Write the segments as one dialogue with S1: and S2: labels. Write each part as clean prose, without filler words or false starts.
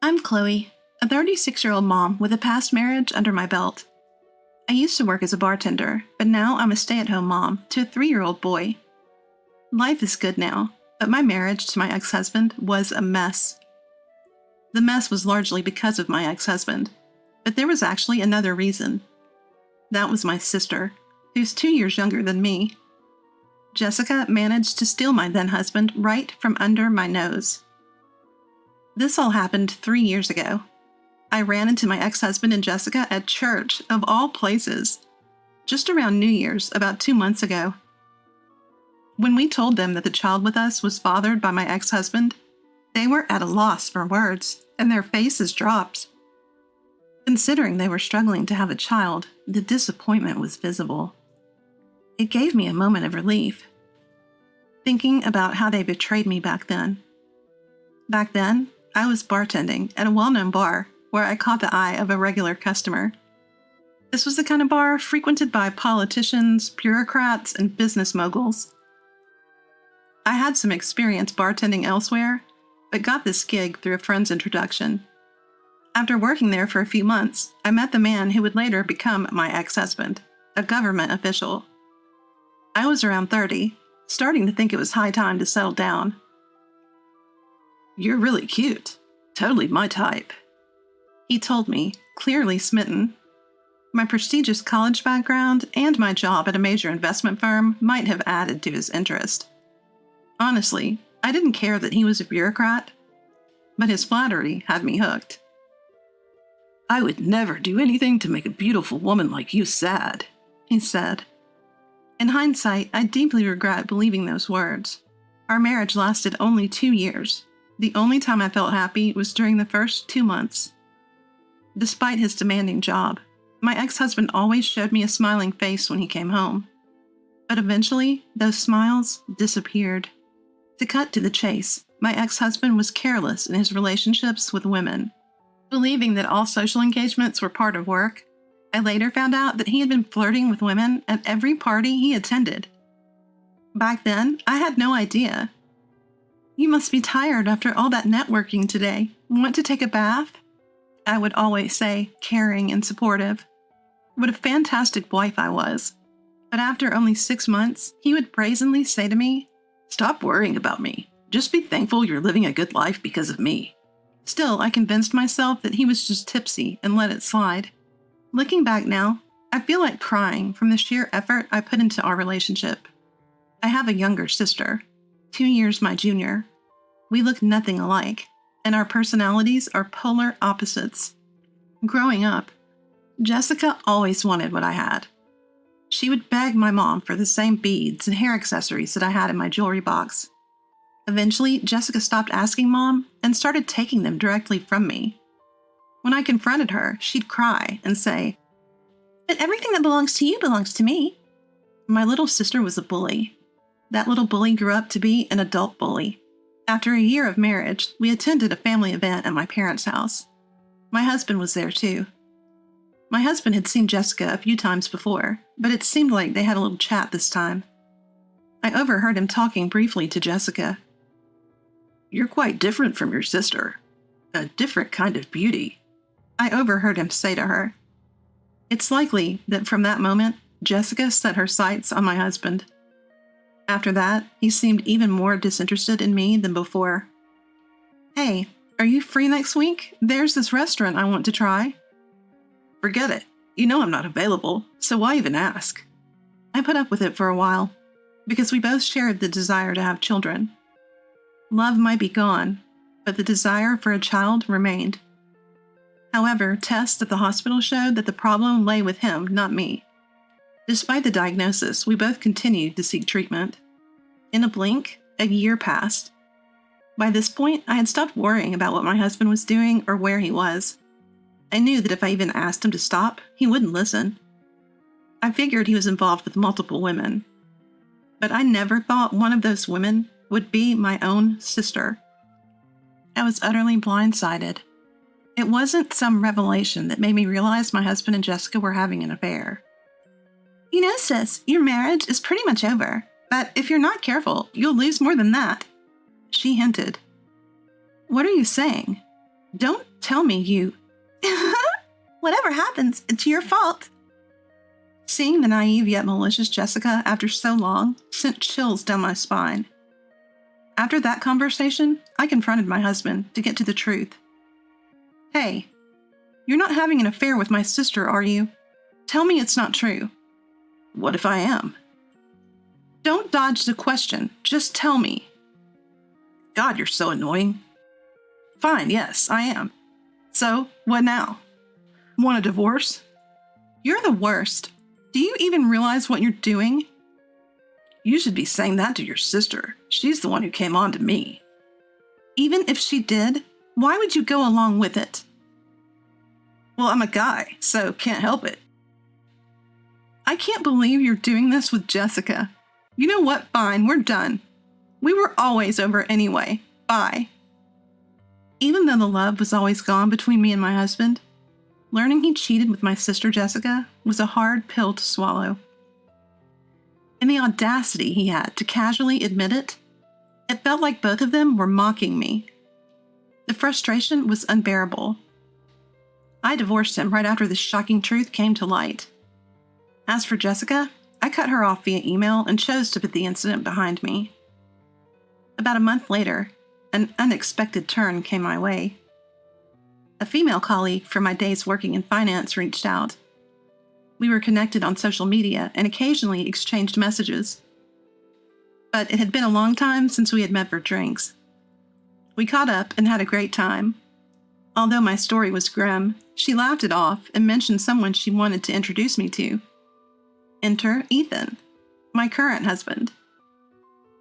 S1: I'm Chloe, a 36-year-old mom with a past marriage under my belt. I used to work as a bartender, but now I'm a stay-at-home mom to a 3-year-old boy. Life is good now, but my marriage to my ex-husband was a mess. The mess was largely because of my ex-husband, but there was actually another reason. That was my sister, who's 2 years younger than me. Jessica managed to steal my then-husband right from under my nose. This all happened 3 years ago. I ran into my ex-husband and Jessica at church, of all places, just around New Year's about 2 months ago. When we told them that the child with us was fathered by my ex-husband, they were at a loss for words, and their faces dropped. Considering they were struggling to have a child, the disappointment was visible. It gave me a moment of relief, thinking about how they betrayed me back then. Back then, I was bartending at a well-known bar where I caught the eye of a regular customer. This was the kind of bar frequented by politicians, bureaucrats, and business moguls. I had some experience bartending elsewhere, but got this gig through a friend's introduction. After working there for a few months, I met the man who would later become my ex-husband, a government official. I was around 30, starting to think it was high time to settle down. "You're really cute. Totally my type," he told me, clearly smitten. My prestigious college background and my job at a major investment firm might have added to his interest. Honestly, I didn't care that he was a bureaucrat, but his flattery had me hooked. "I would never do anything to make a beautiful woman like you sad," he said. In hindsight, I deeply regret believing those words. Our marriage lasted only 2 years. The only time I felt happy was during the first 2 months. Despite his demanding job, my ex-husband always showed me a smiling face when he came home. But eventually, those smiles disappeared. To cut to the chase, my ex-husband was careless in his relationships with women. Believing that all social engagements were part of work, I later found out that he had been flirting with women at every party he attended. Back then, I had no idea. "You must be tired after all that networking today. Want to take a bath?" I would always say, caring and supportive. What a fantastic wife I was. But after only 6 months, he would brazenly say to me, "Stop worrying about me. Just be thankful you're living a good life because of me." Still, I convinced myself that he was just tipsy and let it slide. Looking back now, I feel like crying from the sheer effort I put into our relationship. I have a younger sister, 2 years my junior. We look nothing alike, and our personalities are polar opposites. Growing up, Jessica always wanted what I had. She would beg my mom for the same beads and hair accessories that I had in my jewelry box. Eventually, Jessica stopped asking Mom and started taking them directly from me. When I confronted her, she'd cry and say, "But everything that belongs to you belongs to me." My little sister was a bully. That little bully grew up to be an adult bully. After a year of marriage, we attended a family event at my parents' house. My husband was there too. My husband had seen Jessica a few times before, but it seemed like they had a little chat this time. I overheard him talking briefly to Jessica. "You're quite different from your sister. A different kind of beauty," I overheard him say to her. It's likely that from that moment, Jessica set her sights on my husband. After that, he seemed even more disinterested in me than before. "Hey, are you free next week? There's this restaurant I want to try." "Forget it. You know I'm not available, so why even ask?" I put up with it for a while, because we both shared the desire to have children. Love might be gone, but the desire for a child remained. However, tests at the hospital showed that the problem lay with him, not me. Despite the diagnosis, we both continued to seek treatment. In a blink, a year passed. By this point, I had stopped worrying about what my husband was doing or where he was. I knew that if I even asked him to stop, he wouldn't listen. I figured he was involved with multiple women. But I never thought one of those women would be my own sister. I was utterly blindsided. It wasn't some revelation that made me realize my husband and Jessica were having an affair. "You know, sis, your marriage is pretty much over, but if you're not careful, you'll lose more than that," she hinted. "What are you saying? Don't Tell me you. Whatever happens, it's your fault. Seeing the naive yet malicious Jessica after so long sent chills down my spine. After that conversation, I confronted my husband to get to the truth. Hey, you're not having an affair with my sister, are you? Tell me it's not true. What if I am? Don't dodge the question. Just tell me. God, you're so annoying. Fine, yes, I am. So, what now? Want a divorce? You're the worst. Do you even realize what you're doing? You should be saying that to your sister. She's the one who came on to me. Even if she did, why would you go along with it? Well, I'm a guy, so can't help it. I can't believe you're doing this with Jessica. You know what? Fine, we're done. We were always over anyway. Bye. Even though the love was always gone between me and my husband, learning he cheated with my sister Jessica was a hard pill to swallow. And the audacity he had to casually admit it, it felt like both of them were mocking me. The frustration was unbearable. I divorced him right after this shocking truth came to light. As for Jessica, I cut her off via email and chose to put the incident behind me. About a month later, an unexpected turn came my way. A female colleague from my days working in finance reached out. We were connected on social media and occasionally exchanged messages. But it had been a long time since we had met for drinks. We caught up and had a great time. Although my story was grim, she laughed it off and mentioned someone she wanted to introduce me to. Enter Ethan, my current husband.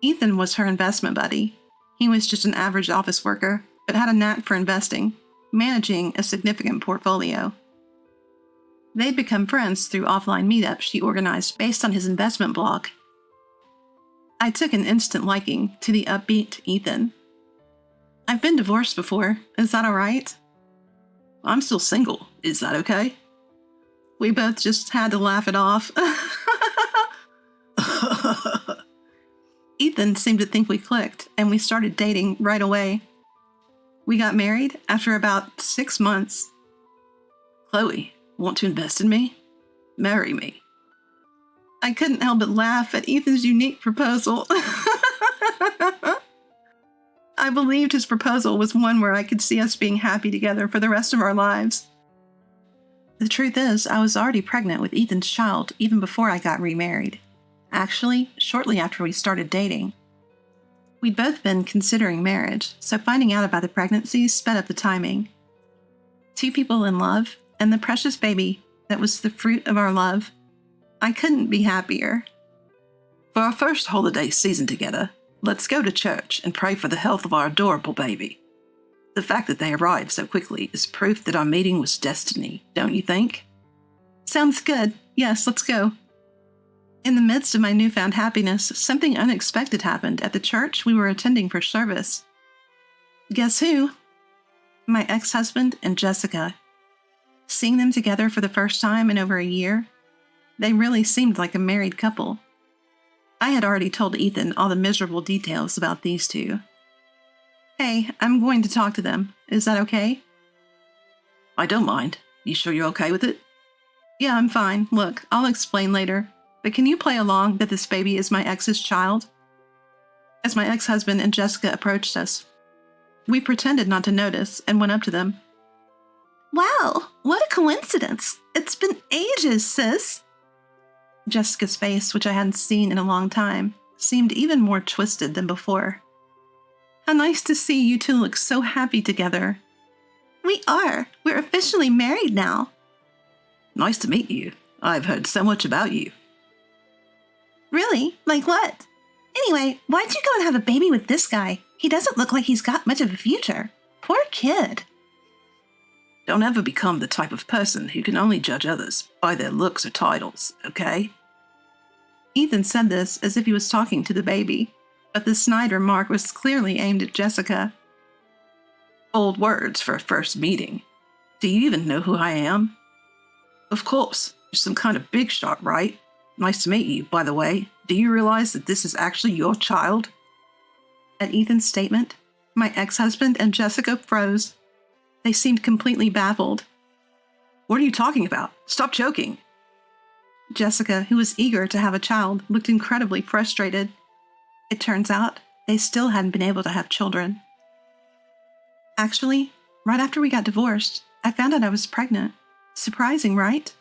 S1: Ethan was her investment buddy. He was just an average office worker, but had a knack for investing, managing a significant portfolio. They'd become friends through offline meetups she organized based on his investment blog. I took an instant liking to the upbeat Ethan. I've been divorced before. Is that all right? I'm still single. Is that okay? We both just had to laugh it off. Ethan seemed to think we clicked, and we started dating right away. We got married after about 6 months. Chloe, want to invest in me? Marry me. I couldn't help but laugh at Ethan's unique proposal. I believed his proposal was one where I could see us being happy together for the rest of our lives. The truth is, I was already pregnant with Ethan's child even before I got remarried. Actually, shortly after we started dating. We'd both been considering marriage, so finding out about the pregnancy sped up the timing. 2 people in love, and the precious baby that was the fruit of our love. I couldn't be happier. For our first holiday season together, let's go to church and pray for the health of our adorable baby. The fact that they arrived so quickly is proof that our meeting was destiny, don't you think? Sounds good. Yes, let's go. In the midst of my newfound happiness, something unexpected happened at the church we were attending for service. Guess who? My ex-husband and Jessica. Seeing them together for the first time in over a year, they really seemed like a married couple. I had already told Ethan all the miserable details about these two. Hey, I'm going to talk to them. Is that okay? I don't mind. You sure you're okay with it? Yeah, I'm fine. Look, I'll explain later. But can you play along that this baby is my ex's child? As my ex-husband and Jessica approached us, we pretended not to notice and went up to them. Wow, what a coincidence. It's been ages, sis. Jessica's face, which I hadn't seen in a long time, seemed even more twisted than before. How nice to see you two look so happy together. We are. We're officially married now. Nice to meet you. I've heard so much about you. Really? Like what? Anyway, why'd you go and have a baby with this guy? He doesn't look like he's got much of a future. Poor kid. Don't ever become the type of person who can only judge others by their looks or titles, okay? Ethan said this as if he was talking to the baby, but the snide remark was clearly aimed at Jessica. Bold words for a first meeting. Do you even know who I am? Of course, you're some kind of big shot, right? Nice to meet you, by the way. Do you realize that this is actually your child? At Ethan's statement, my ex-husband and Jessica froze. They seemed completely baffled.
S2: What are you talking about? Stop joking.
S1: Jessica, who was eager to have a child, looked incredibly frustrated. It turns out they still hadn't been able to have children. Actually, right after we got divorced, I found out I was pregnant. Surprising, right?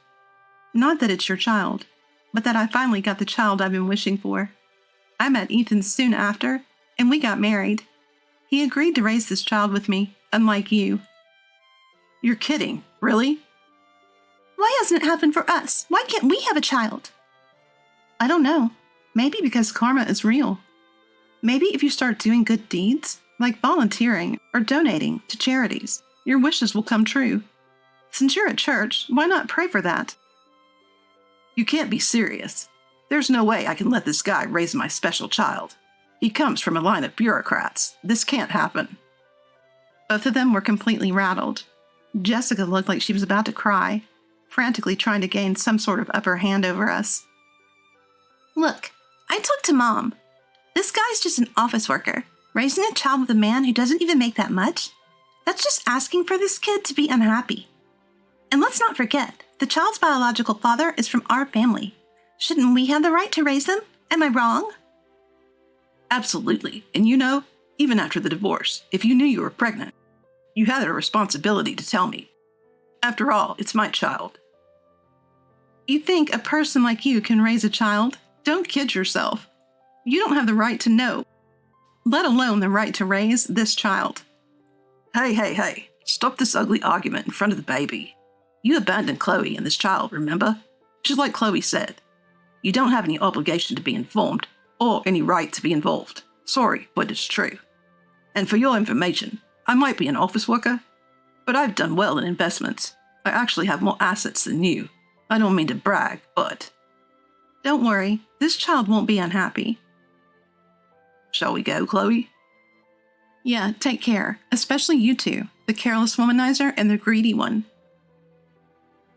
S1: Not that it's your child, but that I finally got the child I've been wishing for. I met Ethan soon after, and we got married. He agreed to raise this child with me, unlike you.
S2: You're kidding, really?
S1: Why hasn't it happened for us? Why can't we have a child? I don't know. Maybe because karma is real. Maybe if you start doing good deeds, like volunteering or donating to charities, your wishes will come true. Since you're at church, why not pray for that?
S2: You can't be serious. There's no way I can let this guy raise my special child. He comes from a line of bureaucrats. This can't happen.
S1: Both of them were completely rattled. Jessica looked like she was about to cry, frantically trying to gain some sort of upper hand over us. Look, I talked to Mom. This guy's just an office worker, raising a child with a man who doesn't even make that much. That's just asking for this kid to be unhappy. And let's not forget, the child's biological father is from our family. Shouldn't we have the right to raise them? Am I wrong?
S2: Absolutely. And you know, even after the divorce, if you knew you were pregnant, you had a responsibility to tell me. After all, it's my child.
S1: You think a person like you can raise a child? Don't kid yourself. You don't have the right to know, let alone the right to raise this child.
S2: Hey. Stop this ugly argument in front of the baby. You abandoned Chloe and this child, remember? Just like Chloe said. You don't have any obligation to be informed or any right to be involved. Sorry, but it's true. And for your information, I might be an office worker, but I've done well in investments. I actually have more assets than you. I don't mean to brag, but...
S1: Don't worry, this child won't be unhappy.
S2: Shall we go, Chloe?
S1: Yeah, take care, especially you two, the careless womanizer and the greedy one.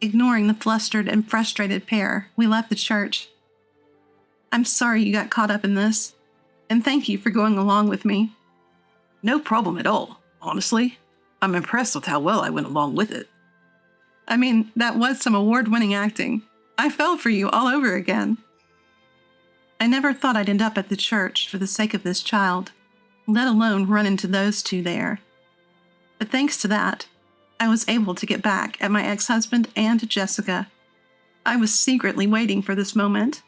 S1: Ignoring the flustered and frustrated pair, we left the church. I'm sorry you got caught up in this, and thank you for going along with me.
S2: No problem at all, honestly. I'm impressed with how well I went along with it.
S1: I mean, that was some award-winning acting. I fell for you all over again. I never thought I'd end up at the church for the sake of this child, let alone run into those two there. But thanks to that, I was able to get back at my ex-husband and Jessica. I was secretly waiting for this moment.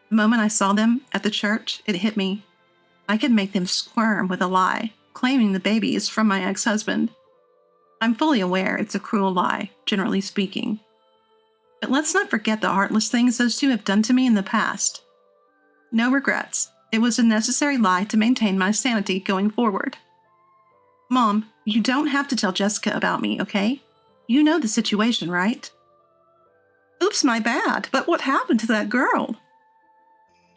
S1: The moment I saw them at the church, it hit me. I could make them squirm with a lie, claiming the baby is from my ex-husband. I'm fully aware it's a cruel lie, generally speaking. But let's not forget the heartless things those two have done to me in the past. No regrets. It was a necessary lie to maintain my sanity going forward. Mom, you don't have to tell Jessica about me, okay? You know the situation, right? Oops, my bad, but what happened to that girl?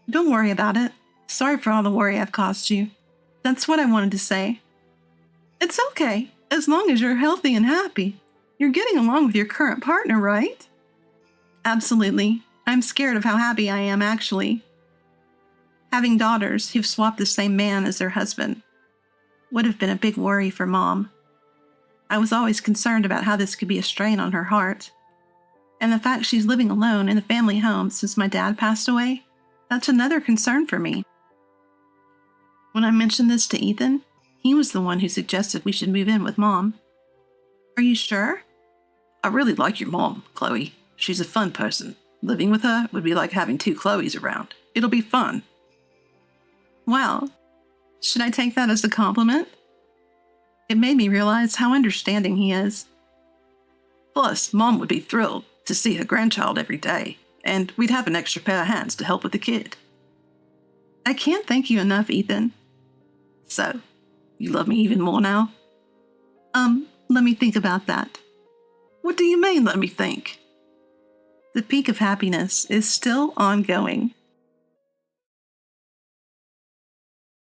S1: Don't worry about it. Sorry for all the worry I've caused you. That's what I wanted to say. It's okay, as long as you're healthy and happy. You're getting along with your current partner, right? Absolutely. I'm scared of how happy I am, actually. Having daughters who've swapped the same man as their husband would have been a big worry for Mom. I was always concerned about how this could be a strain on her heart. And the fact she's living alone in the family home since my dad passed away, that's another concern for me. When I mentioned this to Ethan, he was the one who suggested we should move in with Mom. Are you sure?
S2: I really like your mom, Chloe. She's a fun person. Living with her would be like having two Chloes around. It'll be fun.
S1: Wow. Should I take that as a compliment? It made me realize how understanding he is.
S2: Plus, Mom would be thrilled to see her grandchild every day, and we'd have an extra pair of hands to help with the kid.
S1: I can't thank you enough, Ethan.
S2: So, you love me even more now?
S1: Let me think about that.
S2: What do you mean, let me think?
S1: The peak of happiness is still ongoing.